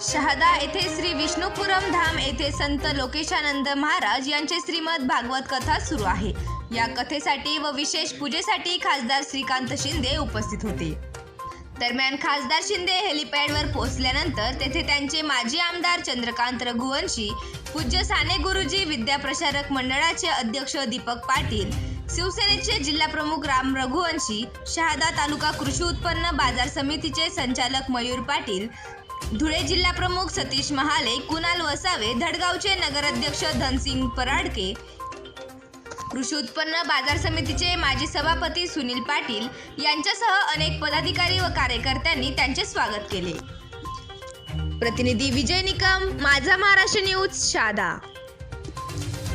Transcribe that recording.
शहादा येथे श्री विष्णुपुरम धाम येथे संत लोकेशानंद महाराज यांचे श्रीमद भागवत कथा सुरू आहे। या कथेसाठी व विशेष पूजेसाठी खासदार श्रीकांत शिंदे उपस्थित होते। दरम्यान खासदार शिंदे हेलिपॅडवर पोहोचल्यानंतर तेथे त्यांचे माजी आमदार चंद्रकांत रघुवंशी, पूज्य साने गुरुजी विद्याप्रसारक मंडळाचे अध्यक्ष दीपक पाटील, शिवसेनेचे जिल्हाप्रमुख राम रघुवंशी, शहादा तालुका कृषी उत्पन्न बाजार समितीचे संचालक मयूर पाटील, धुळे जिल्हाप्रमुख सतीश महाले, कुणाल वसावे, धडगावचे नगराध्यक्ष धनसिंग पराडके, कृषी उत्पन्न बाजार समितीचे माजी सभापती सुनील पाटील यांच्यासह अनेक पदाधिकारी व कार्यकर्त्यांनी त्यांचे स्वागत केले। प्रतिनिधी विजय निकम, माझा महाराष्ट्र न्यूज, शहादा।